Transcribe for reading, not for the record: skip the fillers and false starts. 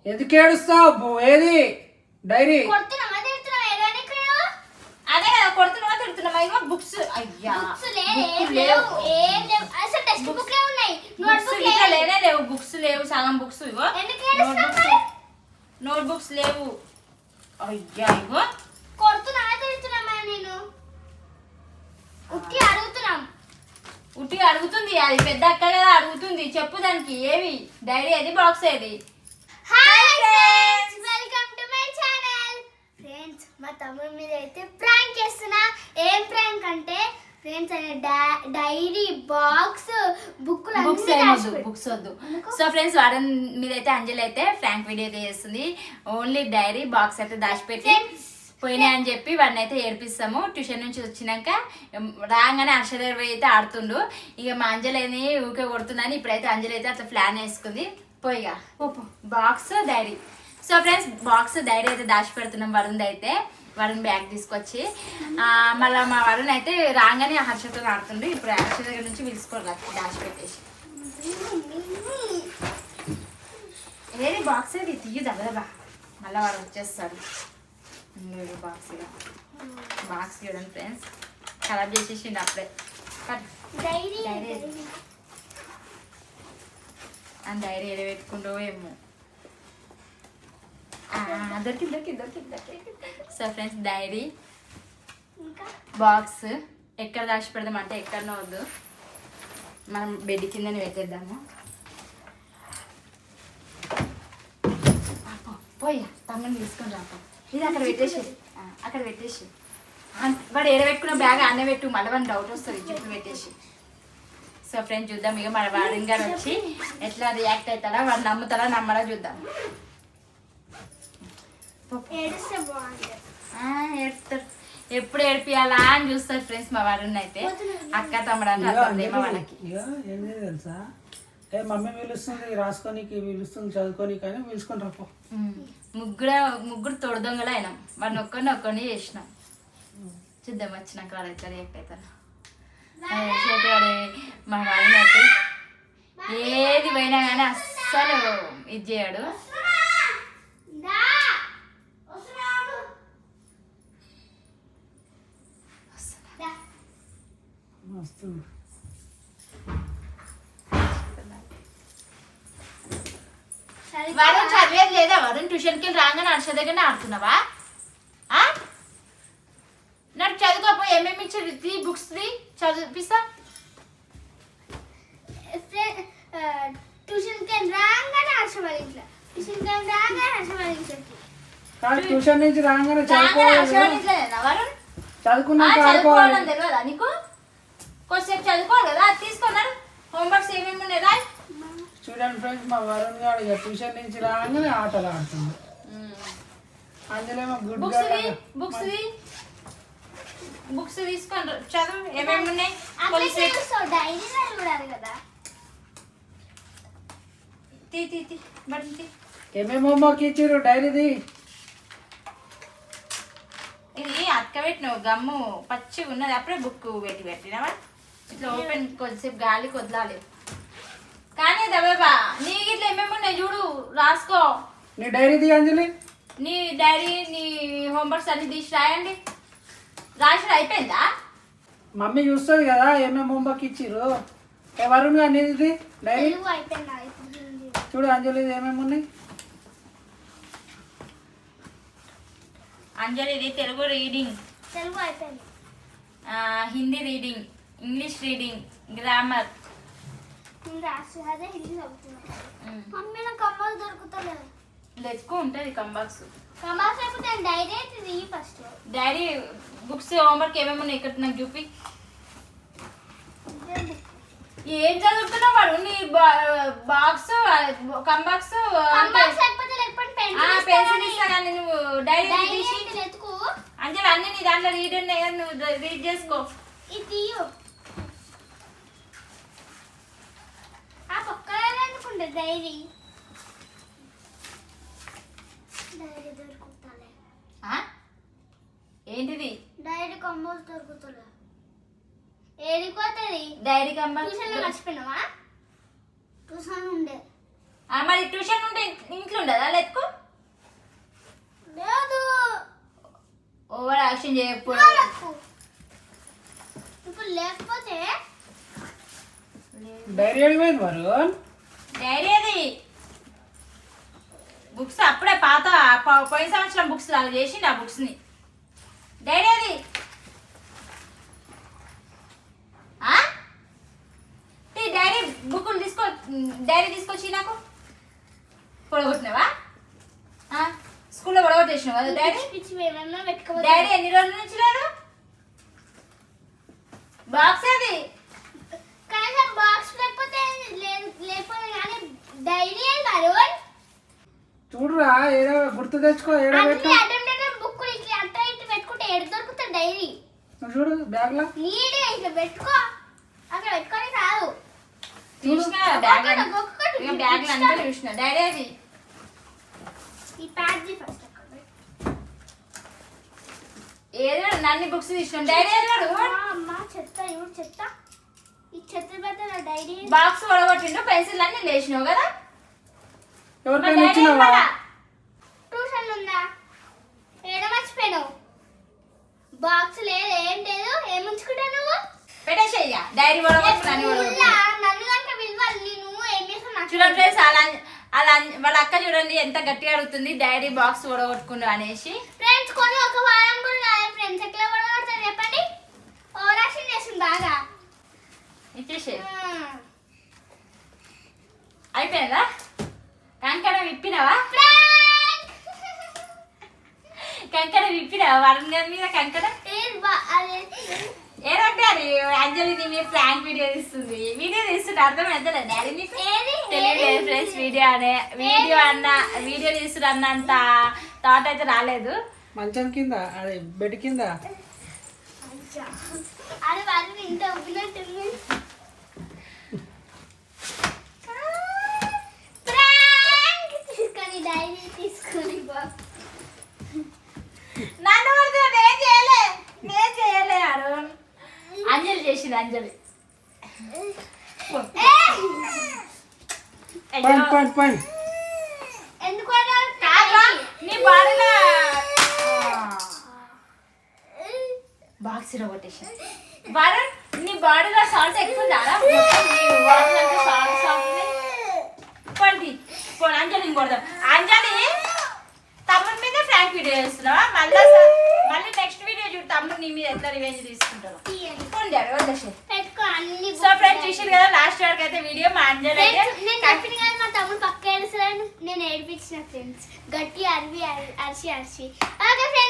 ఎందుకు ఏడుస్తావు? ఏది డైరీ? అదే కదా కొడుతున్నావా తిడుతున్నావా? ఇగో బుక్స్. అయ్యా లేనే లేవు, బుక్స్ లేవు, సగం బుక్స్. ఇగో నోట్ బుక్స్ లేవు. అయ్యా ఇగో కొడుతున్నావా తిడుతున్నామా? నేను ఉట్టి అడుగుతుంది, అది పెద్ద అక్క కదా అడుగుతుంది. చెప్పు దానికి ఏవి డైరీ ఏది బాక్స్ ఏది? Welcome to my channel. Friends మా తమ్ముడి మీద అయితే ప్రాంక్ చేస్తున్నా. ఏం ప్రాంక్ అంటే ఫ్రెండ్స్ డైరీ బాక్స్ బుక్స్ వద్దు. సో ఫ్రెండ్స్ వారం మీద అయితే అంజలి అయితే ఫ్రాంక్ వీడియో అయితే చేస్తుంది. ఓన్లీ డైరీ బాక్స్ అయితే దాచిపెట్టి పోయినాయి అని చెప్పి వాడిని అయితే ఏడిపిస్తాము. ట్యూషన్ నుంచి వచ్చినాక రాగానే హర్షద అయితే ఆడుతుండు. ఇక మా అంజలిని ఊకే కొడుతుందని ఇప్పుడైతే అంజలి అయితే అట్లా ప్లాన్ వేసుకుంది. పోయిగా box diary. So friends box diary అయితే దాచి పెడుతున్నాం. వరుణ్ అయితే వరుణ్ బ్యాగ్ తీసుకొచ్చి మళ్ళీ మా వరుణ్ అయితే రాగానే హర్షతో ఆడుతుండు. ఇప్పుడు హర్ష దగ్గర నుంచి పిలుచుకోరు దాచి పెట్టేసి. ఏది బాక్స్ ఏది తీయు దబ్బదబ్బా, మళ్ళీ వాడు వచ్చేస్తారు. బాక్స్ చూడండి ఫ్రెండ్స్, ఖరాబ్ చేసేసిండు అప్పుడే. ఆ డైరీ ఏదో పెట్టుకుంటూ ఏమో దొరికి. సో ఫ్రెండ్స్ డైరీ బాక్స్ ఎక్కడ దాచి పెడదామంటే ఎక్కడనో వద్దు, మనం బెడ్ కిందని పెట్టేద్దాము. పోయా తమ్ముని తీసుకొని రాప. ఇది అక్కడ పెట్టేసి వాడు ఏడ పెట్టుకున్న బ్యాగ్ అన్నీ పెట్టు, మళ్ళీ వాడిని డౌట్ వస్తుంది చెప్పు పెట్టేసి. సో ఫ్రెండ్స్ చూద్దాం ఇక మన వాడిని గారు వచ్చి ఎట్లా రియాక్ట్ అవుతాడా, వాడు నమ్ముతాడా నమ్మడా చూద్దాం. ఏడుస్తారు, ఎప్పుడు ఏడిపియాలా అని చూస్తారు ఫ్రెండ్స్ మా వాడిని అయితే. అక్క తమ్ముడు అంటే ప్రేమ వాళ్ళకి. ఏంటి తెలుసా, మమ్మీ పిలుస్తుంది రాసుకోనికి, పిలుస్తుంది చదువుకోనికి అని పిలుచుకొని రాపో. ముగ్గురు తోడు దొంగలు అయినాం. వాడిని ఒక్కరిని చేసినాం. చూద్దాం వచ్చినాక వాడు ఎట్లా రియాక్ట్ అవుతాను. మా వాడిని అయితే ఏది పోయినా కానీ అస్సలు ఇది చేయడు. వాడు చదివేది లేదా? వాడు ట్యూషన్కి వెళ్ళి రాగానే హర్ష దగ్గరనే ఆడుతున్నావా? నాకు చదువుకోపో. ఏమేమి ఇచ్చి బుక్స్ చదివిస్తా. ట్యూషన్ నుంచి రాగానే చదువుకోవాలని తెలియదా నీకు? కొంచెంసేపు చదువుకోవాలి కదా, అది తీసుకున్నారు. హోంవర్క్స్ ఏమేమి ఉన్నాయి రాయి. చూడండి ఫ్రెండ్స్ మా వరుణ్ గారు ఇక ట్యూషన్ నుంచి రాగానే ఆటలు ఆడుతుంది. అందులో బుక్స్ తీసుకొని చదువు ఏమేమి ఉన్నాయి. ఏమేమి హోంవర్క్ ఇచ్చారు డైరీది? ఇది అక్క పెట్టినావు గమ్ము పచ్చిగా ఉన్నది, అప్పుడే బుక్ పెట్టినావా? ఇట్లా ఓపెన్ కొద్దిసేపు గాలికి వదలాలి కానీ దబాబా. నీ ఇట్లా ఏమేమి ఉన్నాయి చూడు, రాసుకో. నీ డైరీది అంజలి, నీ డైరీ నీ హోంవర్క్స్ అన్ని తీసి రాయండి. రాసి అయిపోయిందా? మమ్మీ చూస్తుంది కదా ఏమేమి హోంవర్క్ ఇచ్చిర్రు. వరుణ్ గారు నీది డైరీ చూడు అంజలి ఏమేమి ఉన్నాయి. అంజలి ఇది Telugu reading, Hindi reading, English reading, grammar. లెక్కు ఉంటుంది కంబాక్స్. డైరీ బుక్స్ హోంవర్క్ ఏమేమి ఉన్నాయి ఇక్కడ నాకు చూపి. ఏం చదువుతున్నావు వాడు? నీ బాక్స్ కంబాక్స్ పెన్సిల్ ఇస్తా కానీ నువ్వు డైరీ అంజలి అన్ని నీ దాంట్లో రీడ్ ఉన్నాయి కదా, నువ్వు రీడ్ చేసుకో. డైరీ ఏంటిది? డైరీ కంబాక్స్ దొరుకుతుంది. ఏడిపోతుంది డైరీ కంబాక్స్ ట్యూషన్ మర్చిపోయినావా? ట్యూషన్ ఉండే మరి ట్యూషన్ ఉంటే ఇంట్లో ఉండదా లేదుకో లేదు ఓవర్ యాక్షన్ చేయకపోవడం ఇప్పుడు లేకపోతే డైరీ అడిగిపోయింది వరుణ్. డైరీ అది బుక్స్ అప్పుడే పాత పోయిన సంవత్సరం బుక్స్ లాగా చేసిండు ఆ బుక్స్ ని. డైరీ అది డైరీ బుక్కులు డైరీ తీసుకొచ్చి నాకు పొడగొట్టినావా? స్కూల్లో పొడగొట్టేసినావు కదా డైరీ. డైరీ ఎన్ని రోజుల నుంచి లేదు? బాక్స్ అది కనీసం బాక్స్ లేకపోతే లేకపోతే కానీ డైరీ వరుణ్. చూడురా ఏదో గుర్తు తెచ్చుకో ఏడో పెట్టు. బుక్కులు ఇట్లా అంతా ఇట్లా పెట్టుకుంటే ఎడ దొరుకుతుంది డైరీ? నువ్వు చూడు బ్యాగ్ లో నీడే ఇట్లా పెట్టుకో, అక్కడ పెట్టుకొని రాదు. చూసిన బ్యాగ్ బ్యాగ్ అంతా చూసిన డైరీ అది. ఈ ప్యాడ్ ఫస్ట్ ఏదో నన్ను బుక్స్ తీసినాం. డైరీ అన్నాడు అమ్మా చెత్త ఇవి చెత్త ఈ చెత్త పెద్ద డైరీ బాక్స్ పొడగొట్టిండు పెన్సిల్ అన్ని లేచినావు కదా. ఎవరికైనా ఇచ్చినావా? ట్యూషన్ ఉందా? ఏడ మర్చిపోయావు? బాక్స్ లేదు ఏం లేదు, ఏం ఉంచుకుంటావు నువ్వు? పెట్టేసేయ్యా డైరీ పొడగొట్టు నన్ను పొడగొట్టు. నన్ను కనుక పిలవాలి, నువ్వు ఏం చేస్తావు? చూడండి ఫ్రెండ్స్ అలా అలా వాళ్ళ అక్క చూడండి ఎంత గట్టిగా అడుగుతుంది డైరీ బాక్స్ పొడగొట్టుకుండు అనేసి. ఫ్రెండ్స్ కొని ఒక వారం కూడా కాదు ఫ్రెండ్స్, ఎట్లా పడగొడతారు చెప్పండి? ఓవరాక్షన్ చేస్తుంది బాగా. ఇచ్చేసే అయిపోయిందా? కంకణ విప్పినావా? కంకణ విప్పినావా? వరుణ్ గారి మీద కంకణ ఏదంటే అది అంజలి నీ మీద ప్రాంక్ వీడియో తీస్తుంది. వీడియో తీస్తుంటే అర్థమైందా డాడీ నీకు? తెలియలేదు ఫ్రెండ్స్. వీడియో తీసుడు అన్నంత థాట్ అయితే రాలేదు. మంచం కింద అదే బెడ్ కింద అది వాళ్ళు ఇంత ఉబ్బినట్టుంది. తీసుకొని డైరీ తీసుకొని నన్ను నేను చేయలే అరుణ్. అంజలి చేసింది అంజలి. పని ఎందుకు నీ బాడీలో బాక్స్ కొట్టేసి వరుణ్ నీ బాడీలో సాల్ట్ ఎక్కువ ఉందా? పండి పోనీ అంజలిని కొడదాం. అంజలి తమ్ముడి మీద ఫ్రాంక్ వీడియో చేస్తున్నావా? మళ్ళీ నెక్స్ట్ వీడియో చూడు తమ్ముడు నీ మీద ఎట్లా రివెంజ్ తీసుకుంటారు. పెట్టుకో అన్ని. సో ఫ్రెండ్స్ చూసారు కదా లాస్ట్ వరకు అయితే వీడియో. మా అంజలి అయితే నేను చెప్పిన కదా మా తమ్ముడు పక్క ఏడుస్తాను, నేను ఏడిపించిన ఫ్రెండ్స్ గట్టి అరిచి ఓకే.